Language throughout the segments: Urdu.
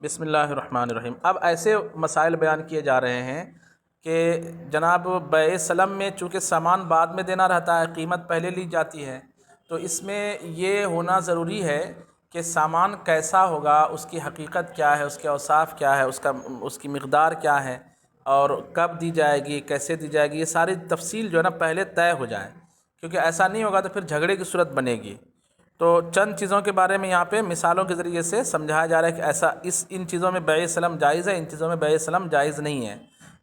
بسم اللہ الرحمن الرحیم۔ اب ایسے مسائل بیان کیے جا رہے ہیں کہ جناب بیع سلم میں چونکہ سامان بعد میں دینا رہتا ہے، قیمت پہلے لی جاتی ہے، تو اس میں یہ ہونا ضروری ہے کہ سامان کیسا ہوگا، اس کی حقیقت کیا ہے، اس کے اوصاف کیا ہے، اس کی مقدار کیا ہے، اور کب دی جائے گی، کیسے دی جائے گی، یہ ساری تفصیل جو ہے نا پہلے طے ہو جائے، کیونکہ ایسا نہیں ہوگا تو پھر جھگڑے کی صورت بنے گی۔ تو چند چیزوں کے بارے میں یہاں پہ مثالوں کے ذریعے سے سمجھایا جا رہا ہے کہ ایسا ان چیزوں میں بیع سلم جائز ہے، ان چیزوں میں بیع سلم جائز نہیں ہے۔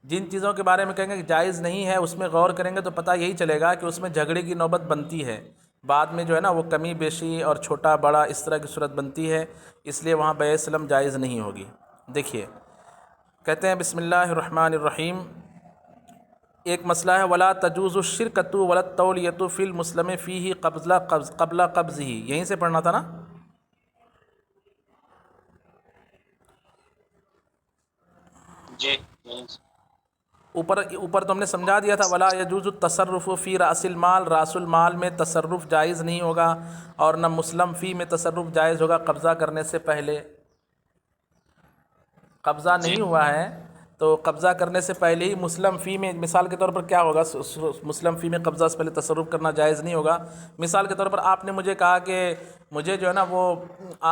جن چیزوں کے بارے میں کہیں گے کہ جائز نہیں ہے، اس میں غور کریں گے تو پتہ یہی چلے گا کہ اس میں جھگڑے کی نوبت بنتی ہے، بعد میں جو ہے نا وہ کمی بیشی اور چھوٹا بڑا اس طرح کی صورت بنتی ہے، اس لیے وہاں بیع سلم جائز نہیں ہوگی۔ دیکھیے کہتے ہیں بسم اللہ الرحمن الرحیم، ایک مسئلہ ہے ولا تجوز الشرکۃ ولا التولیۃ فی المسلم فیہ قبل قبضہ، یہیں سے پڑھنا تھا نا؟ جی اوپر تو ہم نے سمجھا دیا تھا ولا یجوز التصرف فی راس المال، راس المال میں تصرف جائز نہیں ہوگا، اور نہ مسلم فی میں تصرف جائز ہوگا قبضہ کرنے سے پہلے۔ قبضہ جی نہیں ہوا ہے تو قبضہ کرنے سے پہلے ہی مسلم فی میں مثال کے طور پر کیا ہوگا، مسلم فی میں قبضہ سے پہلے تصرف کرنا جائز نہیں ہوگا۔ مثال کے طور پر آپ نے مجھے کہا کہ مجھے جو ہے نا وہ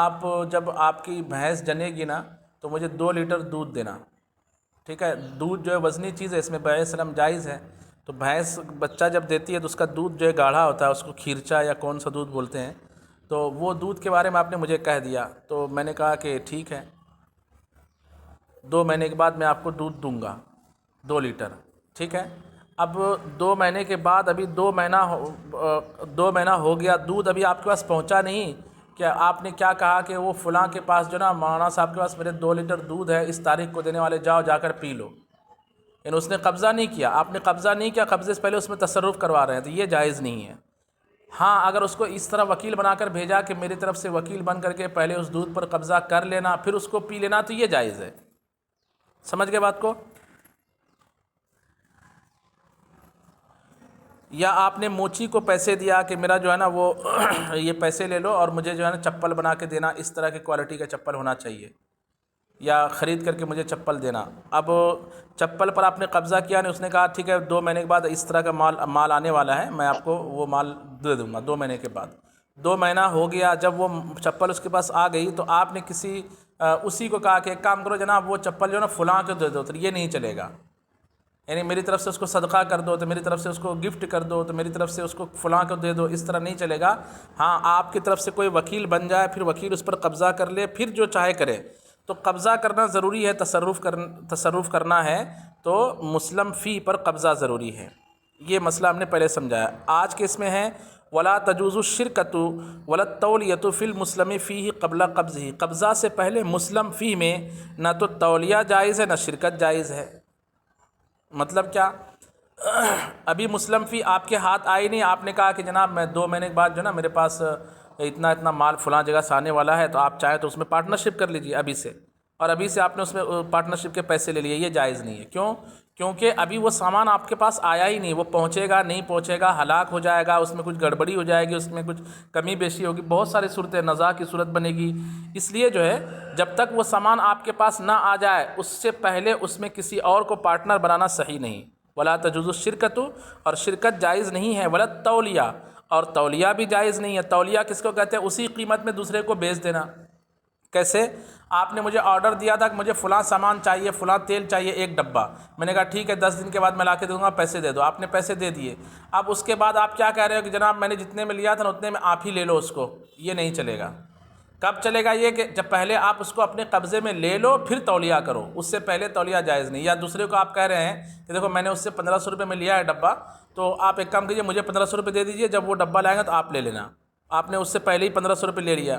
آپ جب آپ کی بھینس جنے گی نا تو مجھے 2 لیٹر دودھ دینا، ٹھیک ہے؟ دودھ جو ہے وزنی چیز ہے، اس میں بیع سلم جائز ہے۔ تو بھینس بچہ جب دیتی ہے تو اس کا دودھ جو ہے گاڑھا ہوتا ہے، اس کو کھیرچا یا کون سا دودھ بولتے ہیں، تو وہ دودھ کے بارے میں آپ نے مجھے کہہ دیا، تو میں نے کہا کہ ٹھیک ہے 2 مہینے کے بعد میں آپ کو دودھ دوں گا 2 لیٹر، ٹھیک ہے؟ اب 2 مہینے کے بعد ابھی 2 مہینہ ہو گیا، دودھ ابھی آپ کے پاس پہنچا نہیں، کہ آپ نے کیا کہا کہ وہ فلاں کے پاس جو نا مولانا صاحب کے پاس میرے 2 لیٹر دودھ ہے، اس تاریخ کو دینے والے، جاؤ جا کر پی لو۔ یعنی اس نے قبضہ نہیں کیا، آپ نے قبضہ نہیں کیا، قبضے سے پہلے اس میں تصرف کروا رہے ہیں، تو یہ جائز نہیں ہے۔ ہاں اگر اس کو اس طرح وکیل بنا کر بھیجا کہ میری طرف سے وکیل بن کر کے پہلے اس دودھ پر قبضہ کر لینا پھر اس کو پی لینا، تو یہ جائز ہے۔ سمجھ گئے بات کو؟ یا آپ نے موچی کو پیسے دیا کہ میرا جو ہے نا وہ یہ پیسے لے لو اور مجھے جو ہے نا چپل بنا کے دینا، اس طرح کی کوالٹی کا چپل ہونا چاہیے، یا خرید کر کے مجھے چپل دینا۔ اب چپل پر آپ نے قبضہ کیا نہیں، اس نے کہا ٹھیک ہے 2 مہینے کے بعد اس طرح کا مال آنے والا ہے، میں آپ کو وہ مال دے دوں گا 2 مہینے کے بعد۔ 2 مہینہ ہو گیا، جب وہ چپل اس کے پاس آ گئی تو آپ نے اسی کو کہا کہ ایک کام کرو جناب وہ چپل جو ہے نا فلاں کو دے دو، تو یہ نہیں چلے گا۔ یعنی میری طرف سے اس کو صدقہ کر دو، تو میری طرف سے اس کو گفٹ کر دو، تو میری طرف سے اس کو فلاں کو دے دو، اس طرح نہیں چلے گا۔ ہاں آپ کی طرف سے کوئی وکیل بن جائے، پھر وکیل اس پر قبضہ کر لے، پھر جو چاہے کرے، تو قبضہ کرنا ضروری ہے، تصرف کرنا ہے تو مسلم فی پر قبضہ ضروری ہے۔ یہ مسئلہ ہم نے پہلے سمجھایا۔ آج کے اس میں ہے ولا تجوز الشرکۃ ولا التولیۃ فی المسلم فیہ قبل قبضہ، قبضہ سے پہلے مسلم فی میں نہ تو تولیہ جائز ہے نہ شرکت جائز ہے۔ مطلب کیا؟ ابھی مسلم فی آپ کے ہاتھ آئی نہیں، آپ نے کہا کہ جناب میں 2 مہینے کے بعد جو نا میرے پاس اتنا مال فلاں جگہ سے آنے والا ہے، تو آپ چاہیں تو اس میں پارٹنرشپ کر لیجیے ابھی سے، اور ابھی سے آپ نے اس میں پارٹنرشپ کے پیسے لے لیے، یہ جائز نہیں ہے۔ کیوں؟ کیونکہ ابھی وہ سامان آپ کے پاس آیا ہی نہیں، وہ پہنچے گا نہیں پہنچے گا، ہلاک ہو جائے گا، اس میں کچھ گڑبڑی ہو جائے گی، اس میں کچھ کمی بیشی ہوگی، بہت ساری صورتیں نزاع کی صورت بنے گی۔ اس لیے جو ہے جب تک وہ سامان آپ کے پاس نہ آ جائے اس سے پہلے اس میں کسی اور کو پارٹنر بنانا صحیح نہیں۔ ولا تجوز الشرکۃ، اور شرکت جائز نہیں ہے، ولا التولیہ، اور تولیہ بھی جائز نہیں ہے۔ تولیہ کس کو کہتے ہیں؟ اسی قیمت میں دوسرے کو بیچ دینا۔ کیسے؟ آپ نے مجھے آرڈر دیا تھا کہ مجھے فلاں سامان چاہیے، فلاں تیل چاہیے 1 ڈبہ، میں نے کہا ٹھیک ہے 10 دن کے بعد میں لا کے دوں گا، پیسے دے دو، آپ نے پیسے دے دیے۔ اب اس کے بعد آپ کیا کہہ رہے ہو کہ جناب میں نے جتنے میں لیا تھا نا اتنے میں آپ ہی لے لو اس کو، یہ نہیں چلے گا۔ کب چلے گا یہ؟ کہ جب پہلے آپ اس کو اپنے قبضے میں لے لو پھر تولیہ کرو، اس سے پہلے تولیہ جائز نہیں۔ یا دوسرے کو آپ کہہ رہے ہیں کہ دیکھو میں نے اس سے 1500 روپے میں لیا ہے ڈبہ، تو آپ ایک کام کیجیے مجھے 1500 روپے دے دیجیے، جب وہ ڈبہ لائیں گا تو آپ لے لینا۔ آپ نے اس سے پہلے ہی 1500 روپے لے لیا،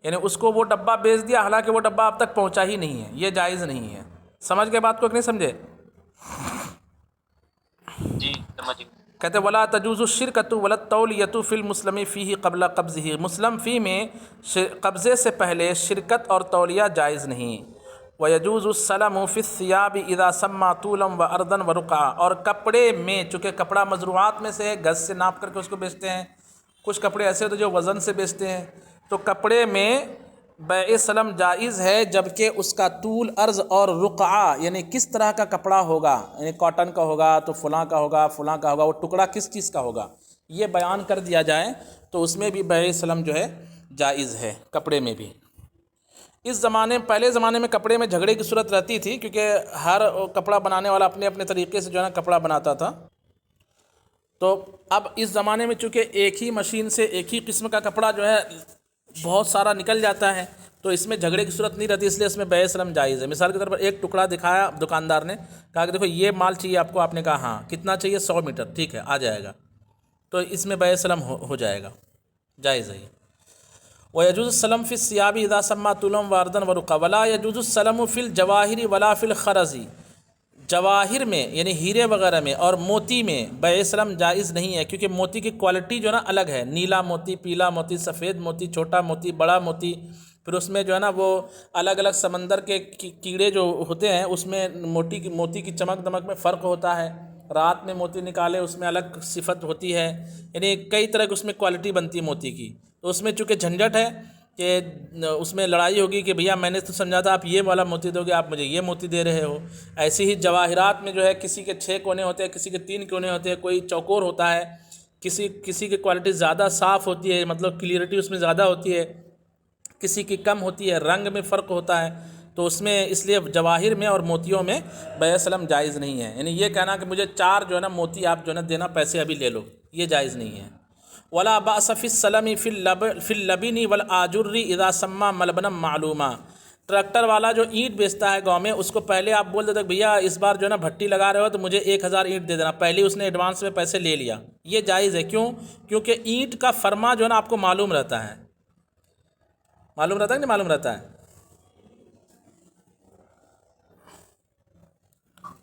یعنی اس کو وہ ڈبہ بیچ دیا، حالانکہ وہ ڈبہ اب تک پہنچا ہی نہیں ہے، یہ جائز نہیں ہے۔ سمجھ گئے بات کو کہ نہیں سمجھے؟ جی سمجھ گئے۔ کہتے ولا تجوز الشرکۃ ولا التولیۃ فی المسلم فیہ قبل قبضہ، مسلم فی میں قبضے سے پہلے شرکت اور تولیہ جائز نہیں۔ ویجوز السلم فی الثیاب اذا سمى طولا وعرضا ورقعا، اور کپڑے میں، چونکہ کپڑا مزروعات میں سے گز سے ناپ کر کے اس کو بیچتے ہیں، کچھ کپڑے ایسے ہوتے جو وزن سے بیچتے ہیں، تو کپڑے میں بیع سلم جائز ہے جبکہ اس کا طول عرض اور رقعہ یعنی کس طرح کا کپڑا ہوگا، یعنی کاٹن کا ہوگا تو فلاں کا ہوگا، فلاں کا ہوگا، وہ ٹکڑا کس چیز کا ہوگا یہ بیان کر دیا جائے تو اس میں بھی بیع سلم جو ہے جائز ہے، کپڑے میں بھی۔ اس زمانے پہلے زمانے میں کپڑے میں جھگڑے کی صورت رہتی تھی، کیونکہ ہر کپڑا بنانے والا اپنے اپنے طریقے سے جو ہے نا کپڑا بناتا تھا۔ تو اب اس زمانے میں چونکہ ایک ہی مشین سے ایک ہی قسم کا کپڑا جو ہے بہت سارا نکل جاتا ہے، تو اس میں جھگڑے کی صورت نہیں رہتی، اس لیے اس میں بیع سلم جائز ہے۔ مثال کے طور پر ایک ٹکڑا دکھایا دکاندار نے، کہا کہ دیکھو یہ مال چاہیے آپ کو، آپ نے کہا ہاں کتنا چاہیے، 100 میٹر، ٹھیک ہے آ جائے گا، تو اس میں بیع سلم ہو جائے گا، جائز ہے۔ وَيَجُوزُ السَّلَمُ فِي الثِّيَابِ إِذَا سَمَّى طُولًا وَعَرْضًا وَرُقًّا وَلَا يَجُوزُ السَّلَمُ فِي الْجَوَاهِرِ وَلَا فِي الْخَرَزِ۔ جواہر میں یعنی ہیرے وغیرہ میں اور موتی میں بیع سلم جائز نہیں ہے، کیونکہ موتی کی کوالٹی جو ہے نا الگ ہے، نیلا موتی، پیلا موتی، سفید موتی، چھوٹا موتی، بڑا موتی، پھر اس میں جو ہے نا وہ الگ الگ سمندر کے کیڑے جو ہوتے ہیں اس میں موتی کی چمک دمک میں فرق ہوتا ہے، رات میں موتی نکالے اس میں الگ صفت ہوتی ہے، یعنی کئی طرح کی اس میں کوالٹی بنتی ہے موتی کی، تو اس میں چونکہ جھنجھٹ ہے کہ اس میں لڑائی ہوگی کہ بھیا میں نے تو سمجھا تھا آپ یہ والا موتی دو گے، آپ مجھے یہ موتی دے رہے ہو۔ ایسے ہی جواہرات میں جو ہے کسی کے 6 کونے ہوتے ہیں، کسی کے 3 کونے ہوتے ہیں، کوئی چوکور ہوتا ہے، کسی کی کوالٹی زیادہ صاف ہوتی ہے، مطلب کلیئرٹی اس میں زیادہ ہوتی ہے، کسی کی کم ہوتی ہے، رنگ میں فرق ہوتا ہے، تو اس میں اس لیے جواہر میں اور موتیوں میں بیع سلم جائز نہیں ہے۔ یعنی یہ کہنا کہ مجھے 4 جو ہے نا موتی آپ جو ہے نا دینا، پیسے ابھی لے لو، یہ جائز نہیں ہے۔ ولا باس فی السلم فی اللبن والآجر اذا سمى ملبنا معلوما۔ ٹریکٹر والا جو اینٹ بیچتا ہے گاؤں میں، اس کو پہلے آپ بول دیتے بھیا اس بار جو ہے نا بھٹی لگا رہے ہو تو مجھے 1000 اینٹ دے دینا، پہلے اس نے ایڈوانس میں پیسے لے لیا، یہ جائز ہے۔ کیوں؟ کیونکہ اینٹ کا فرما جو ہے نا آپ کو معلوم رہتا ہے، معلوم رہتا ہے کہ نہیں معلوم رہتا ہے؟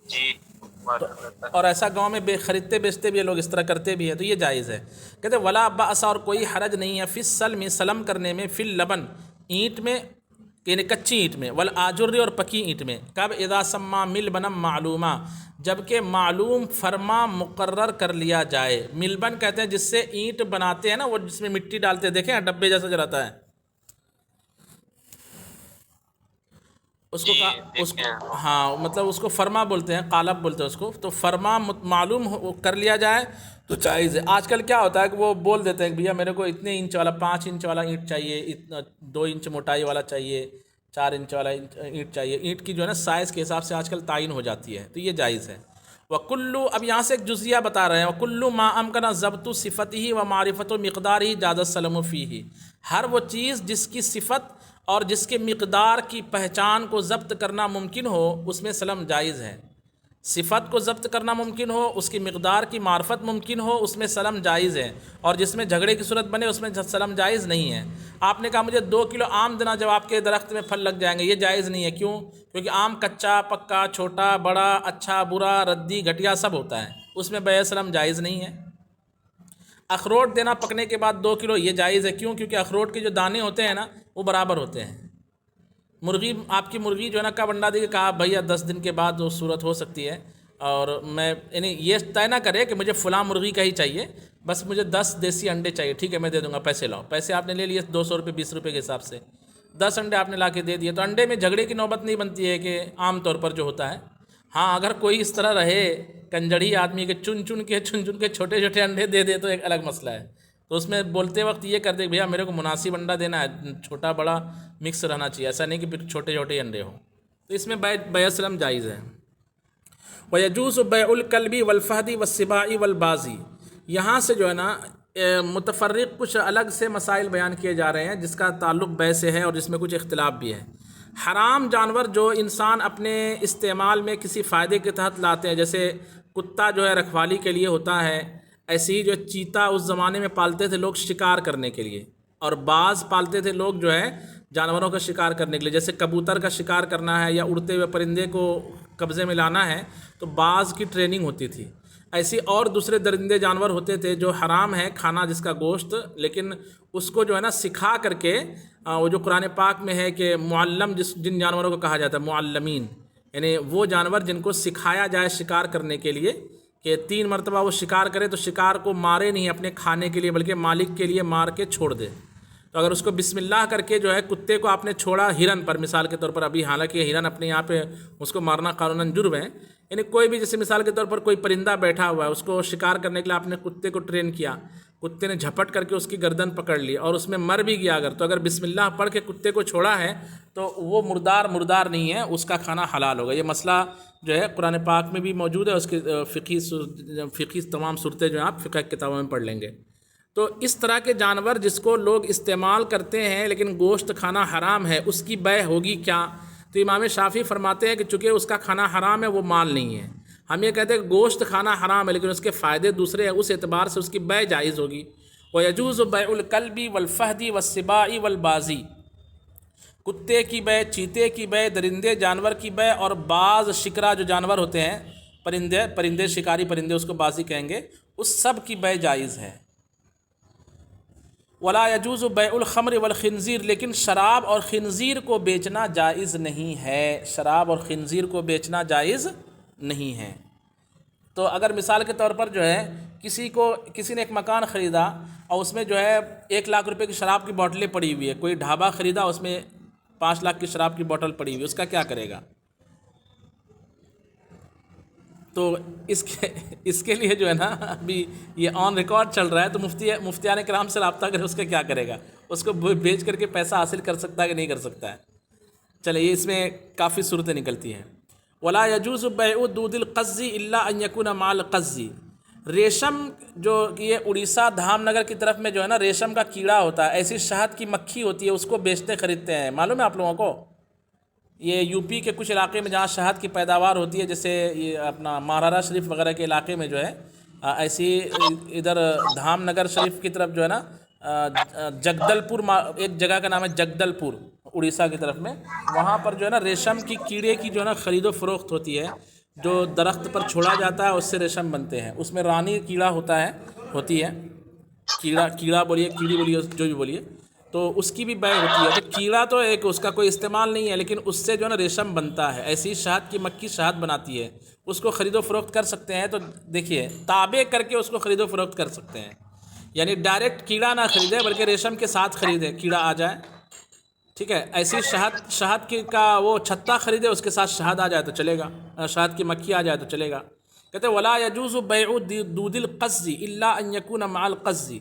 جی معلوم رہتا ہے۔ اور ایسا گاؤں میں خریدتے بیچتے بھی لوگ اس طرح کرتے بھی ہیں، تو یہ جائز ہے۔ کہتے ہیں ولا باس، اور کوئی حرج نہیں ہے، فی السلم سلم کرنے میں، فی اللبن اینٹ میں یعنی کچی اینٹ میں، والآجر اور پکی اینٹ میں، کب اذا سما ملبنا معلوما، جبکہ معلوم فرما مقرر کر لیا جائے۔ ملبن کہتے ہیں جس سے اینٹ بناتے ہیں نا، وہ جس میں مٹی ڈالتے ہیں، دیکھیں ڈبے جیسا جو رہتا ہے اس کو ہاں مطلب اس کو فرما بولتے ہیں، قالب بولتے ہیں اس کو، تو فرما معلوم کر لیا جائے تو جائز ہے۔ آج کل کیا ہوتا ہے کہ وہ بول دیتے ہیں کہ بھیا میرے کو اتنے انچ والا 5 انچ والا اینٹ چاہیے، اتنا 2 انچ موٹائی والا چاہیے، 4 انچ والا اینٹ چاہیے، اینٹ کی جو ہے نا سائز کے حساب سے آج کل تعین ہو جاتی ہے، تو یہ جائز ہے۔ وَكُلُّ، اب یہاں سے ایک جزیہ بتا رہے ہیں، وَكُلُّ مَا أَمْكَنَ ضَبْطُ صِفَتِهِ وَمَعْرِفَةُ مِقْدَارِهِ جَازَ السَّلَمُ فِيهِ، ہر وہ چیز جس کی صفت اور جس کے مقدار کی پہچان کو ضبط کرنا ممکن ہو اس میں سلم جائز ہے۔ صفت کو ضبط کرنا ممکن ہو، اس کی مقدار کی معرفت ممکن ہو، اس میں سلم جائز ہے، اور جس میں جھگڑے کی صورت بنے اس میں سلم جائز نہیں ہے۔ آپ نے کہا مجھے 2 کلو آم دینا جب آپ کے درخت میں پھل لگ جائیں گے، یہ جائز نہیں ہے۔ کیوں؟ کیونکہ آم کچا پکا، چھوٹا بڑا، اچھا برا، ردی گھٹیا سب ہوتا ہے، اس میں بیع سلم جائز نہیں ہے۔ اخروٹ دینا پکنے کے بعد 2 کلو، یہ جائز ہے۔ کیوں؟ کیونکہ اخروٹ کے جو دانے ہوتے ہیں نا وہ برابر ہوتے ہیں۔ مرغی، آپ کی مرغی جو ہے نا کب انڈا دے گی؟ کہا بھیا 10 دن کے بعد وہ صورت ہو سکتی ہے، اور میں یعنی یہ طے نہ کرے کہ مجھے فلاں مرغی کا ہی چاہیے، بس مجھے 10 دیسی انڈے چاہیے، ٹھیک ہے میں دے دوں گا، پیسے لاؤ۔ پیسے آپ نے لے لیے 200 روپے 20 روپے کے حساب سے، 10 انڈے آپ نے لا کے دے دیے، تو انڈے میں جھگڑے کی نوبت نہیں بنتی ہے کہ عام طور پر جو ہوتا ہے۔ ہاں اگر کوئی اس طرح رہے کنجڑی آدمی کے چن چن کے چھوٹے چھوٹے انڈے دے دے تو ایک الگ مسئلہ ہے، تو اس میں بولتے وقت یہ کر دے کہ بھیا میرے کو مناسب انڈا دینا ہے، چھوٹا بڑا مکس رہنا چاہیے، ایسا نہیں کہ پھر چھوٹے چھوٹے انڈے ہوں، تو اس میں بیع سلم جائز ہے۔ وَيَجُوزُ بَيْعُ الْكَلْبِ وَالْفَهْدِ وَالسِّبَاعِ وَالْبَازِ، یہاں سے جو ہے نا متفرق کچھ الگ سے مسائل بیان کیے جا رہے ہیں جس کا تعلق بیع سے ہے اور جس میں کچھ اختلاف بھی ہے۔ حرام جانور جو انسان اپنے استعمال میں کسی فائدے کے تحت لاتے ہیں، جیسے کتا جو ہے رکھوالی کے لیے ہوتا ہے، ایسے ہی جو چیتا اس زمانے میں پالتے تھے لوگ شکار کرنے کے لیے، اور باز پالتے تھے لوگ جو ہے جانوروں کا شکار کرنے کے لیے، جیسے کبوتر کا شکار کرنا ہے یا اڑتے ہوئے پرندے کو قبضے میں لانا ہے تو باز کی ٹریننگ ہوتی تھی۔ ایسی اور دوسرے درندے جانور ہوتے تھے جو حرام ہے کھانا جس کا گوشت، لیکن اس کو جو ہے نا سکھا کر کے، وہ جو قرآن پاک میں ہے کہ معلم جن جانوروں کو کہا جاتا ہے معلمین، یعنی وہ جانور جن کو سکھایا جائے شکار کرنے کے لیے کہ 3 مرتبہ وہ شکار کرے تو شکار کو مارے نہیں اپنے کھانے کے لیے بلکہ مالک کے لیے مار کے چھوڑ دے، تو اگر اس کو بسم اللہ کر کے جو ہے کتے کو آپ نے چھوڑا ہرن پر مثال کے طور پر، ابھی حالانکہ ہرن اپنے یہاں پہ اس کو مارنا قانوناً جرم ہے، یعنی کوئی بھی جیسے مثال کے طور پر کوئی پرندہ بیٹھا ہوا ہے، اس کو شکار کرنے کے لیے آپ نے کتے کو ٹرین کیا، کتے نے جھپٹ کر کے اس کی گردن پکڑ لی اور اس میں مر بھی گیا اگر، تو اگر بسم اللہ پڑھ کے کتے کو چھوڑا ہے تو وہ مردار نہیں ہے، اس کا کھانا حلال ہوگا۔ یہ مسئلہ جو ہے قرآن پاک میں بھی موجود ہے، اس کی فقہی تمام صورتیں جو ہیں آپ فقہ کی کتابوں میں پڑھ لیں گے۔ تو اس طرح کے جانور جس کو لوگ استعمال کرتے ہیں لیکن گوشت کھانا حرام ہے، اس کی بیع ہوگی کیا؟ تو امام شافعی فرماتے ہیں کہ چونکہ اس کا کھانا حرام ہے وہ مال نہیں ہے۔ ہم یہ کہتے ہیں کہ گوشت کھانا حرام ہے لیکن اس کے فائدے دوسرے ہیں، اس اعتبار سے اس کی بیع جائز ہوگی۔ وَيَجُوزُ بَيْعُ الْكَلْبِ وَالْفَهْدِ وَالسِّبَاعِ وَالْبَازِ، کتے کی بیع، چیتے کی بیع، درندے جانور کی بیع، اور بعض شکرا جو جانور ہوتے ہیں، پرندے شکاری پرندے، اس کو بازی کہیں گے، اس سب کی بیع جائز ہے۔ ولا يجوز بیع الخمر والخنزیر، لیکن شراب اور خنزیر کو بیچنا جائز نہیں ہے، شراب اور خنزیر کو بیچنا جائز نہیں ہے۔ تو اگر مثال کے طور پر جو ہے کسی نے ایک مکان خریدا اور اس میں جو ہے 1,00,000 روپے کی شراب کی بوتلیں پڑی ہوئی ہے، کوئی ڈھابا خریدا اس میں 5,00,000 کی شراب کی بوتل پڑی ہوئی ہے، اس کا کیا کرے گا؟ تو اس کے لیے جو ہے نا ابھی یہ آن ریکارڈ چل رہا ہے، تو مفتیان کرام سے رابطہ کرے، اس کا کیا کرے گا؟ اس کو بیچ کر کے پیسہ حاصل کر سکتا ہے کہ نہیں کر سکتا ہے؟ چلے اس میں کافی صورتیں نکلتی ہیں۔ ولا يجوز بیع دود القز الا ان يكون مع القز، ریشم جو یہ اڑیسہ دھام نگر کی طرف میں جو ہے نا ریشم کا کیڑا ہوتا ہے، ایسی شہد کی مکھی ہوتی ہے، اس کو بیچتے خریدتے ہیں، معلوم ہے آپ لوگوں کو؟ یہ یو پی کے کچھ علاقے میں جہاں شہد کی پیداوار ہوتی ہے، جیسے یہ اپنا مہاراشٹر شریف وغیرہ کے علاقے میں جو ہے ایسی ادھر دھام نگر شریف کی طرف جو ہے نا جگدل پور، ایک جگہ کا نام ہے جگدل پور اڑیسہ کی طرف میں، وہاں پر جو ہے نا ریشم کی کیڑے کی جو ہے نا خرید و فروخت ہوتی ہے، جو درخت پر چھوڑا جاتا ہے اس سے ریشم بنتے ہیں، اس میں رانی کیڑا ہوتی ہے کیڑا بولیے، کیڑی بولیے، جو بھی بولیے، تو اس کی بھی بیع ہوتی ہے۔ تو کیڑا تو ایک اس کا کوئی استعمال نہیں ہے، لیکن اس سے جو ہے نا ریشم بنتا ہے، ایسی شہد کی مکھی شہد بناتی ہے، اس کو خرید و فروخت کر سکتے ہیں۔ تو دیکھیے تابع کر کے اس کو خرید و فروخت کر سکتے ہیں، یعنی ڈائریکٹ کیڑا نہ خریدے بلکہ ریشم کے ساتھ خریدے، کیڑا آ جائے، ٹھیک ہے، ایسی شہد کا وہ چھتا خریدے، اس کے ساتھ شہد آ جائے تو چلے گا، شہد کی مکھی آ جائے تو چلے گا۔ کہتے ہیں ولا يجوز بیع دود القز الا ان يكون مع القز،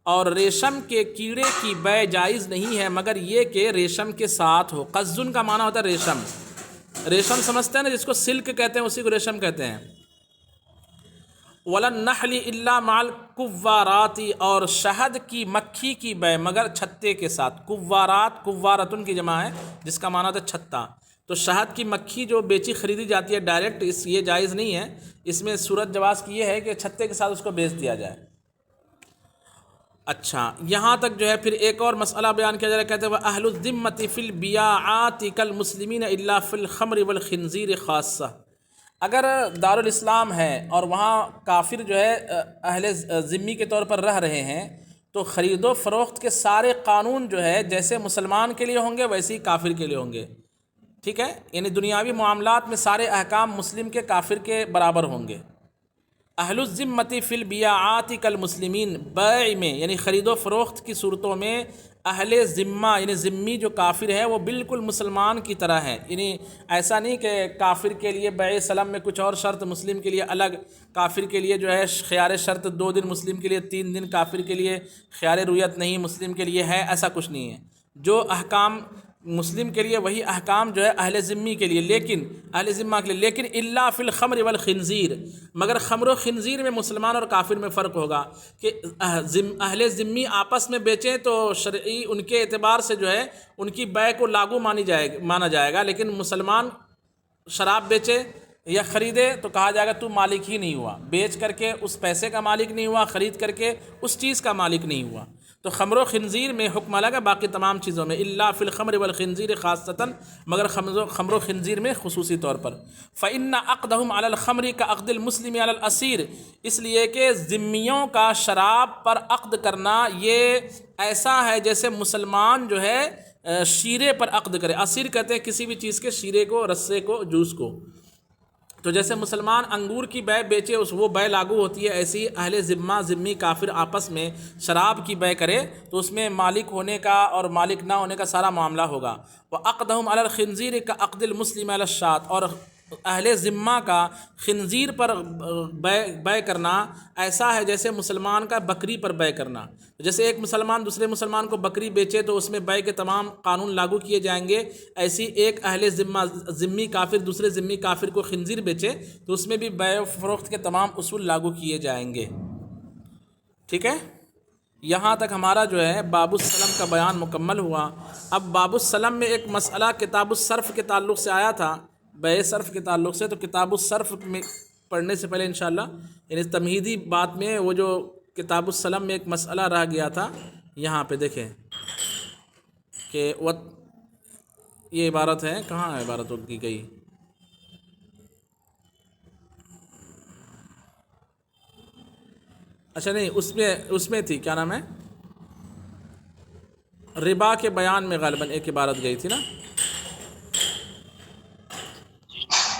اور ریشم کے کیڑے کی بیع جائز نہیں ہے مگر یہ کہ ریشم کے ساتھ ہو۔ قزن کا معنی ہوتا ہے ریشم، ریشم سمجھتے ہیں نا، جس کو سلک کہتے ہیں اسی کو ریشم کہتے ہیں۔ ولا النحل الا مع الكوارات، اور شہد کی مکھی کی بیع مگر چھتے کے ساتھ۔ کوارات، کوارتن کی جمع ہے جس کا معنی ہوتا ہے چھتا۔ تو شہد کی مکھی جو بیچی خریدی جاتی ہے ڈائریکٹ، یہ جائز نہیں ہے، اس میں صورت جواز کی یہ ہے کہ چھتے کے ساتھ اس کو بیچ دیا جائے۔ اچھا، یہاں تک جو ہے پھر ایک اور مسئلہ بیان کیا جا رہا ہے، کہتے ہیں اہل الذمۃ فی البیاعات کالمسلمین الا فی الخمر والخنزیر خاصہ، اگر دارالاسلام ہے اور وہاں کافر جو ہے اہل ذمی کے طور پر رہ رہے ہیں، تو خرید و فروخت کے سارے قانون جو ہے جیسے مسلمان کے لیے ہوں گے ویسے ہی کافر کے لیے ہوں گے، ٹھیک ہے، یعنی دنیاوی معاملات میں سارے احکام مسلم کے کافر کے برابر ہوں گے۔ اہل الذمۃ فی البیاعات کالمسلمین، بیع میں یعنی خرید و فروخت کی صورتوں میں اہل ذمہ یعنی ذمی جو کافر ہے وہ بالکل مسلمان کی طرح ہے، یعنی ایسا نہیں کہ کافر کے لیے بیع سلم میں کچھ اور شرط، مسلم کے لیے الگ، کافر کے لیے جو ہے خیار شرط 2 دن، مسلم کے لیے 3 دن، کافر کے لیے خیار رویت نہیں، مسلم کے لیے ہے، ایسا کچھ نہیں ہے۔ جو احکام مسلم کے لیے وہی احکام جو ہے اہل ذمی کے لیے، لیکن اہل ذمہ کے لیے، لیکن الا فی الخمر والخنزیر، مگر خمر و خنزیر میں مسلمان اور کافر میں فرق ہوگا کہ اہل ذمی آپس میں بیچیں تو شرعی ان کے اعتبار سے جو ہے ان کی بیع کو لاگو مانا جائے گا، لیکن مسلمان شراب بیچے یا خریدے تو کہا جائے گا تو مالک ہی نہیں ہوا، بیچ کر کے اس پیسے کا مالک نہیں ہوا، خرید کر کے اس چیز کا مالک نہیں ہوا۔ تو خمر و خنزیر میں حکم الگ ہے، باقی تمام چیزوں میں الا فی الخمر والخنزیر خاصتاً، مگر خمر و خنزیر میں خصوصی طور پر۔ فإن عقدهم على الخمر كعقد المسلم على الاسیر، اس لیے کہ ذمیوں کا شراب پر عقد کرنا یہ ایسا ہے جیسے مسلمان جو ہے شیرے پر عقد کرے، اسیر کہتے ہیں کسی بھی چیز کے شیرے کو، رسے کو، جوس کو۔ تو جیسے مسلمان انگور کی بے بیچے وہ بے لاگو ہوتی ہے، ایسی اہل ذمہ ذمی کافر آپس میں شراب کی بے کرے تو اس میں مالک ہونے کا اور مالک نہ ہونے کا سارا معاملہ ہوگا۔ وَعَقْدَهُمْ عَلَى الْخِنْزِيرِ كَعَقْدِ الْمُسْلِمِ عَلَى الشَّاةِ، اور اہل ذمہ کا خنزیر پر بے کرنا ایسا ہے جیسے مسلمان کا بکری پر بے کرنا۔ جیسے ایک مسلمان دوسرے مسلمان کو بکری بیچے تو اس میں بے کے تمام قانون لاگو کیے جائیں گے، ایسی ایک اہل ذمی کافر دوسرے ذمی کافر کو خنزیر بیچے تو اس میں بھی بے و فروخت کے تمام اصول لاگو کیے جائیں گے۔ ٹھیک ہے، یہاں تک ہمارا جو ہے باب السلم کا بیان مکمل ہوا۔ اب باب السلم میں ایک مسئلہ کتاب الصرف کے تعلق سے آیا تھا، بے صرف کے تعلق سے، تو کتاب الصرف میں پڑھنے سے پہلے انشاءاللہ یعنی تمہیدی بات میں وہ جو کتاب السلم میں ایک مسئلہ رہ گیا تھا، یہاں پہ دیکھیں کہ یہ عبارت ہے، کہاں ہے عبارت کی گئی؟ اچھا نہیں، اس میں تھی، کیا نام ہے، ربا کے بیان میں غالباً ایک عبارت گئی تھی نا،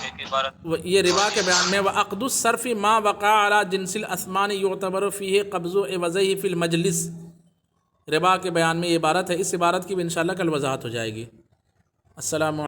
ایک عبارت یہ ربا کے بیان میں وعقد الصرف ما وقع على جنس الاسمان يعتبر فيه قبض عوضه في المجلس، ربا کے بیان میں یہ عبارت ہے، اس عبارت کی بھی انشاءاللہ کل وضاحت ہو جائے گی۔ السلام